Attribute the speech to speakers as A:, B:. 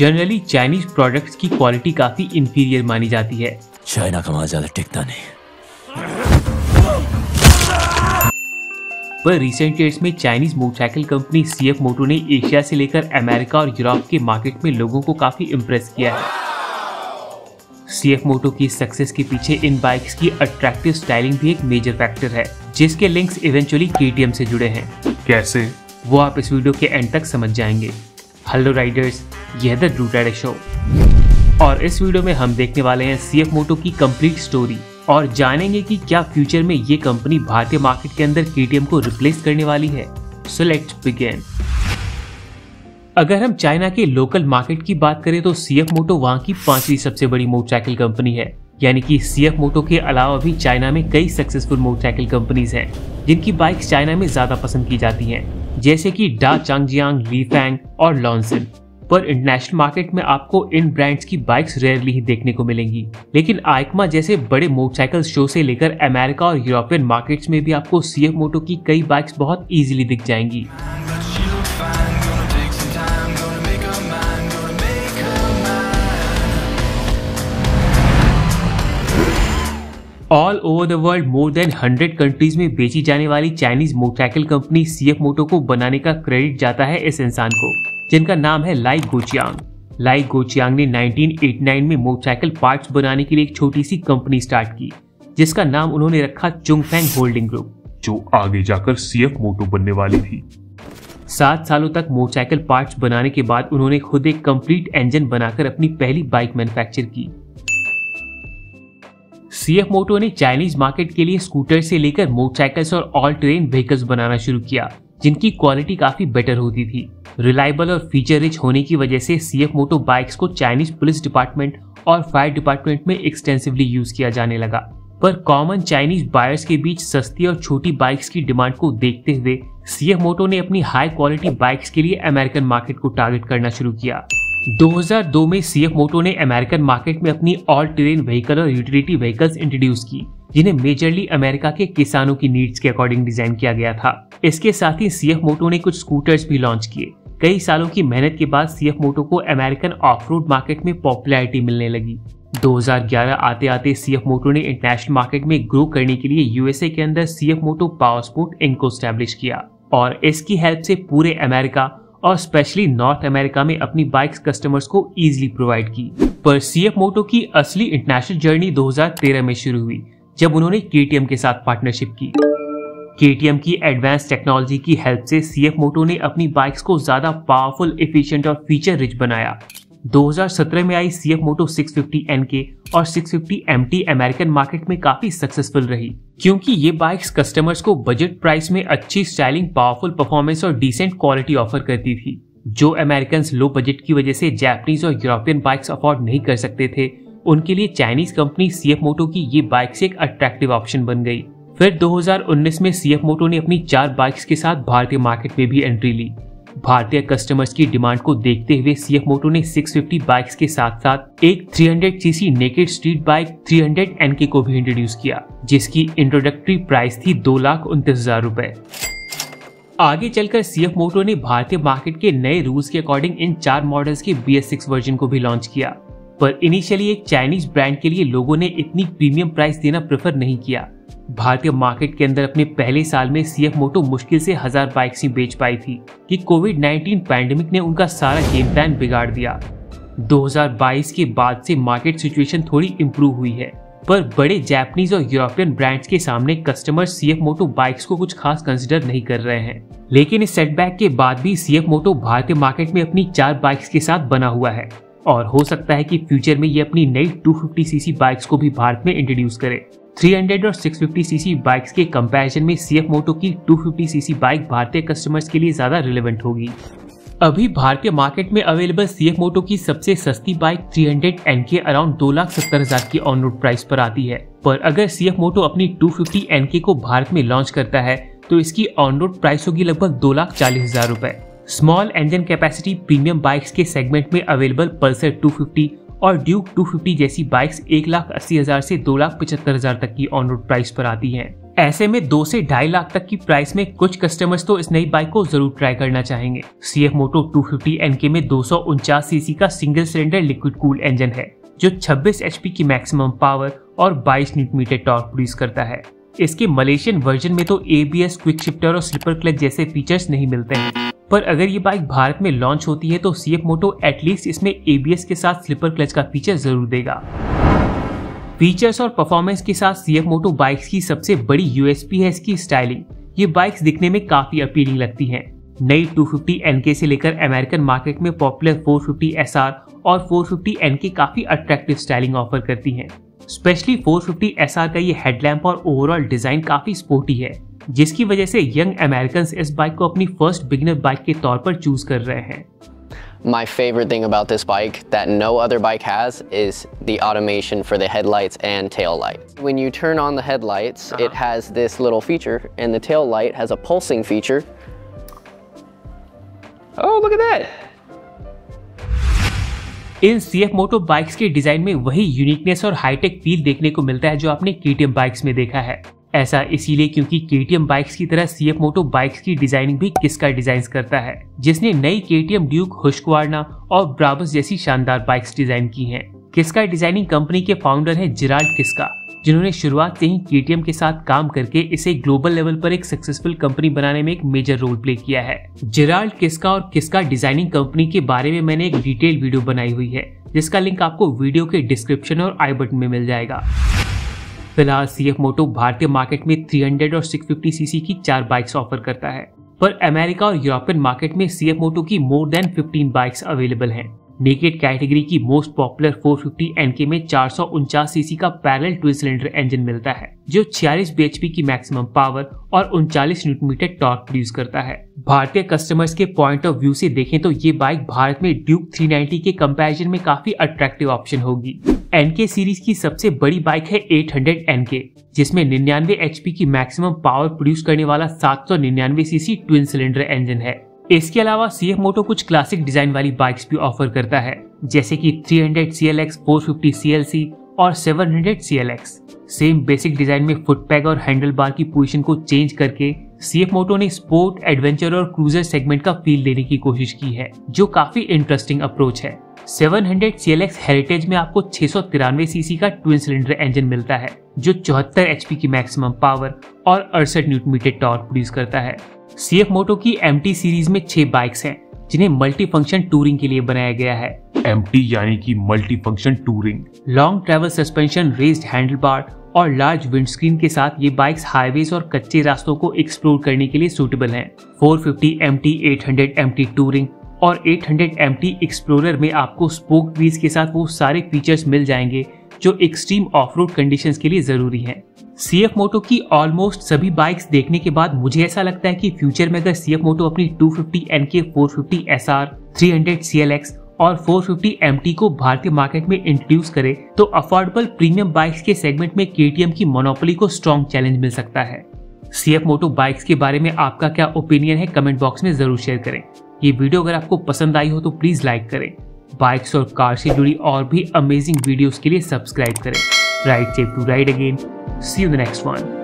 A: Generally Chinese products की quality काफी inferior मानी जाती है।
B: चाइना का माल ज्यादा टिकता नहीं।
A: पर रिसेंट ईयर्स में चाइनीज मोटरसाइकिल कंपनी CF मोटो ने एशिया से लेकर अमेरिका और यूरोप के मार्केट में लोगों को काफी इम्प्रेस किया है। CF मोटो की सक्सेस के पीछे इन बाइक्स की अट्रैक्टिव स्टाइलिंग भी एक मेजर फैक्टर है, जिसके लिंक्स इवेंचुअली KTM से जुड़े हैं। कैसे, वो आप इस वीडियो के एंड तक समझ जाएंगे। हेलो राइडर्स, यह है द ड्रू राइडर शो और इस वीडियो में हम देखने वाले हैं CF मोटो की कंप्लीट स्टोरी और जानेंगे कि क्या फ्यूचर में ये कंपनी भारतीय मार्केट के अंदर KTM को रिप्लेस करने वाली है। So let's begin. अगर हम चाइना के लोकल मार्केट की बात करें तो CF मोटो वहां की 5वीं सबसे बड़ी मोटरसाइकिल कंपनी है। यानी कि CF मोटो के अलावा भी चाइना में कई सक्सेसफुल मोटरसाइकिल कंपनीज हैं जिनकी बाइक्स चाइना में ज्यादा पसंद की जाती हैं, जैसे कि डा चांगजियांग, लीफैंग और लॉन्सन। पर इंटरनेशनल मार्केट में आपको इन ब्रांड्स की बाइक्स रेयरली ही देखने को मिलेंगी, लेकिन आइकमा जैसे बड़े मोटरसाइकिल शो से लेकर अमेरिका और यूरोपियन मार्केट्स में भी आपको CF मोटो की कई बाइक्स बहुत इजीली दिख जाएंगी। All over the world more than 100 countries में बेची जाने वाली चाइनीज मोटरसाइकिल कंपनी CF मोटो को बनाने का क्रेडिट जाता है इस इंसान को, जिनका नाम है लाई गोचियांग। लाई गोचियांग ने 1989 में मोटरसाइकिल पार्ट्स बनाने के लिए एक छोटी सी कंपनी स्टार्ट की, जिसका नाम उन्होंने रखा चुंगफेंग होल्डिंग ग्रुप, जो आगे जाकर CF मोटो बनने वाली थी। 7 सालों तक मोटरसाइकिल पार्ट्स बनाने के बाद उन्होंने खुद एक कंप्लीट इंजन बनाकर अपनी पहली बाइक मैन्युफैक्चर की। CF मोटो ने चाइनीज मार्केट के लिए स्कूटर से लेकर मोटरसाइकिल्स और ऑल टेरेन व्हीकल्स बनाना शुरू किया, जिनकी क्वालिटी काफी बेटर होती थी। रिलायबल और फीचर रिच होने की वजह से CF मोटो बाइक्स को चाइनीज पुलिस डिपार्टमेंट और फायर डिपार्टमेंट में एक्सटेंसिवली यूज किया जाने लगा। पर कॉमन चाइनीज बायर्स के बीच सस्ती और छोटी बाइक्स की डिमांड को देखते हुए CF मोटो ने अपनी हाई क्वालिटी बाइक्स के लिए अमेरिकन मार्केट को टारगेट करना शुरू किया। 2002 में CF मोटो ने अमेरिकन मार्केट में अपनी ऑल टेरेन व्हीकल और यूटिलिटी व्हीकल्स इंट्रोड्यूस की, जिन्हें मेजरली अमेरिका के किसानों की नीड्स के अकॉर्डिंग डिजाइन किया गया था। इसके साथ ही CF मोटो ने कुछ स्कूटर्स भी लॉन्च किए। कई सालों की मेहनत के बाद CF मोटो को अमेरिकन ऑफ रोड मार्केट में पॉपुलैरिटी मिलने लगी। 2011 आते आते CF मोटो ने इंटरनेशनल मार्केट में ग्रो करने के लिए USA के अंदर CF मोटो पावर स्पोर्ट इंक को स्टैब्लिश किया और इसकी हेल्प से पूरे अमेरिका और स्पेशली नॉर्थ अमेरिका में अपनी बाइक्स कस्टमर्स को इजीली प्रोवाइड की। पर CF मोटो की असली इंटरनेशनल जर्नी 2013 में शुरू हुई, जब उन्होंने KTM के साथ पार्टनरशिप की। KTM की एडवांस टेक्नोलॉजी की हेल्प से CF मोटो ने अपनी बाइक्स को ज्यादा पावरफुल, एफिशिएंट और फीचर रिच बनाया। 2017 में आई CF मोटो 650 NK और 650 MT अमेरिकन मार्केट में काफी सक्सेसफुल रही, क्योंकि ये बाइक्स कस्टमर्स को बजट प्राइस में अच्छी स्टाइलिंग, पावरफुल परफॉर्मेंस और डिसेंट क्वालिटी ऑफर करती थी। जो अमेरिकन्स लो बजट की वजह से जापानीज और यूरोपियन बाइक्स अफोर्ड नहीं कर सकते थे, उनके लिए चाइनीज कंपनी CF मोटो की ये बाइक्स एक अट्रैक्टिव ऑप्शन बन गई। फिर 2019 में CF मोटो ने अपनी 4 बाइक्स के साथ भारतीय मार्केट में भी एंट्री ली। भारतीय कस्टमर्स की डिमांड को देखते हुए CF मोटो ने 650 बाइक्स के साथ साथ एक 300cc naked street bike 300 NK को भी इंट्रोड्यूस किया, जिसकी इंट्रोडक्टरी प्राइस थी 2,29,000 रुपए। आगे चलकर CF मोटो ने भारतीय मार्केट के नए रूल्स के अकॉर्डिंग इन 4 मॉडल्स के BS6 वर्जन को भी लॉन्च किया। पर इनिशियली एक चाइनीज ब्रांड के लिए लोगों ने इतनी प्रीमियम प्राइस देना प्रेफर नहीं किया। भारतीय मार्केट के अंदर अपने पहले साल में CF मोटो मुश्किल से 1000 बाइक्स ही बेच पाई थी कि कोविड-19 पैंडेमिक ने उनका सारा गेम प्लान बिगाड़ दिया। 2022 के बाद से मार्केट सिचुएशन थोड़ी इम्प्रूव हुई है, पर बड़े जापानीज और यूरोपियन ब्रांड्स के सामने कस्टमर CF मोटो बाइक्स को कुछ खास कंसिडर नहीं कर रहे हैं। लेकिन इस सेटबैक के बाद भी CF मोटो भारतीय मार्केट में अपनी 4 बाइक्स के साथ बना हुआ है और हो सकता है कि फ्यूचर में ये अपनी नई 250cc बाइक्स को भी भारत में इंट्रोड्यूस करे। 300 और 650cc बाइक्स के कंपैरिजन में CF मोटो की 250cc बाइक भारतीय कस्टमर्स के लिए ज्यादा रिलेवेंट होगी। अभी भारतीय मार्केट में अवेलेबल CF मोटो की सबसे सस्ती बाइक 300 NK अराउंड 2,70,000 की ऑन रोड प्राइस पर आती है। पर अगर CF मोटो अपनी 250 NK को भारत में लॉन्च करता है तो इसकी ऑन रोड प्राइस होगी लगभग 2,40,000 रुपए। Small engine capacity premium bikes के सेगमेंट में अवेलेबल पल्सर 250 और ड्यूक 250 जैसी बाइक्स 1,80,000 से 2,75,000 तक की ऑन रोड प्राइस पर आती हैं। ऐसे में 2 से 2.5 लाख तक की प्राइस में कुछ कस्टमर्स तो इस नई बाइक को जरूर ट्राई करना चाहेंगे। CF Moto 250 NK में 249 सीसी का single cylinder liquid cooled engine है जो 26 HP की मैक्सिमम पावर और 22 न्यूटन टॉर्क प्रोड्यूस करता है। इसके मलेशियन वर्जन में तो ABS, क्विक शिफ्टर और स्लिपर क्लच जैसे फीचर्स नहीं मिलते हैं, पर अगर ये बाइक भारत में लॉन्च होती है तो CF Moto एटलीस्ट इसमें ABS के साथ स्लिपर क्लच का फीचर जरूर देगा। फीचर्स और परफॉर्मेंस के साथ CF Moto बाइक्स की सबसे बड़ी USP है इसकी स्टाइलिंग। ये बाइक्स दिखने में काफी अपीलिंग लगती हैं। नई 250 NK से लेकर अमेरिकन मार्केट में पॉपुलर 450 SR और 450 NK काफी अट्रैक्टिव स्टाइलिंग ऑफर करती हैं। स्पेशली 450 SR का ये हेडलैम्प और ओवरऑल डिजाइन काफी स्पोर्टी है, जिसकी वजह से यंग अमेरिकन्स इस बाइक को अपनी फर्स्ट बिगिनर बाइक के तौर पर चूज कर रहे हैं।
C: My favorite thing about this bike that no other bike has is the automation for the headlights and tail light. When you turn on the headlights, it has this little feature, and the tail light has a pulsing feature. Oh, look at that!
A: In CF Moto bikes के design में वही uniqueness और hi tech feel देखने को मिलता है जो आपने KTM बाइक्स में देखा है। ऐसा इसीलिए क्योंकि KTM बाइक्स की तरह CF Moto बाइक्स की डिजाइनिंग भी किस्का डिजाइन करता है, जिसने नई KTM ड्यूक, हुस्कवार्ना और ब्राबस जैसी शानदार बाइक्स डिजाइन की हैं। किस्का डिजाइनिंग कंपनी के फाउंडर हैं जेराल्ड किस्का, जिन्होंने शुरुआत से ही KTM के साथ काम करके इसे ग्लोबल लेवल पर एक सक्सेसफुल कंपनी बनाने में एक मेजर रोल प्ले किया है। जेराल्ड किस्का और किस्का डिजाइनिंग कंपनी के बारे में मैंने एक डिटेल वीडियो बनाई हुई है, जिसका लिंक आपको वीडियो के डिस्क्रिप्शन और आई बटन में मिल जाएगा। फिलहाल CF Moto भारतीय मार्केट में 300 और 650 सीसी की 4 बाइक्स ऑफर करता है, पर अमेरिका और यूरोपियन मार्केट में CF Moto की मोर देन 15 बाइक्स अवेलेबल हैं। नेकेड कैटेगरी की मोस्ट पॉपुलर 450 NK में 449 सीसी का पैरेलल ट्विन सिलेंडर इंजन मिलता है जो 46 bhp की मैक्सिमम पावर और 39 न्यूटन टॉर्क प्रोड्यूस करता है। भारतीय कस्टमर्स के पॉइंट ऑफ व्यू से देखें तो ये बाइक भारत में ड्यूक 390 के कंपैरिजन में काफी अट्रैक्टिव ऑप्शन होगी। NK सीरीज की सबसे बड़ी बाइक है 800 NK, जिसमें 99 HP की मैक्सिमम पावर प्रोड्यूस करने वाला 799 सीसी ट्विन सिलेंडर इंजन है। इसके अलावा CF Moto कुछ क्लासिक डिजाइन वाली बाइक्स भी ऑफर करता है, जैसे कि 300 CLX, 450 CLC और 700 CLX। सेम बेसिक डिजाइन में फुट पैग और हैंडल बार की पोजीशन को चेंज करके CF Moto ने स्पोर्ट, एडवेंचर और क्रूजर सेगमेंट का फील देने की कोशिश की है, जो काफी इंटरेस्टिंग अप्रोच है। 700 CLX हेरिटेज में आपको 693 सीसी का ट्विन सिलेंडर इंजन मिलता है जो 74 HP की मैक्सिमम पावर और 68 न्यूटन टॉर्क प्रोड्यूस करता है। CF Moto की MT सीरीज में 6 बाइक्स हैं, जिन्हें मल्टी फंक्शन टूरिंग के लिए बनाया गया है।
D: MT यानी कि multi function touring.
A: Long travel suspension, raised handle bar और लार्ज विंडस्क्रीन के साथ ये बाइक्स हाईवेज और कच्चे रास्तों को एक्सप्लोर करने के लिए सूटेबल हैं। 450 MT, 800 MT टूरिंग और 800 MT एक्सप्लोरर में आपको स्पोक व्हील्स के साथ वो सारे फीचर्स मिल जाएंगे जो एक्सट्रीम ऑफ-रोड कंडीशंस के लिए जरूरी हैं। CF Moto की ऑलमोस्ट सभी बाइक्स देखने के बाद मुझे ऐसा लगता है कि फ्यूचर में अगर CF Moto अपनी 250 NK, 450 SR, 300 CLX और 450 MT को भारतीय मार्केट में इंट्रोड्यूस करे तो अफोर्डेबल प्रीमियम बाइक्स के सेगमेंट में KTM की मोनोपोली को स्ट्रॉन्ग चैलेंज मिल सकता है। CF Moto बाइक्स के बारे में आपका क्या ओपिनियन है, कमेंट बॉक्स में जरूर शेयर करें। ये वीडियो अगर आपको पसंद आई हो तो प्लीज लाइक करें। बाइक्स और कार से जुड़ी और भी अमेजिंग वीडियोस के लिए सब्सक्राइब करें। Ride safe to ride again. See you in the next one.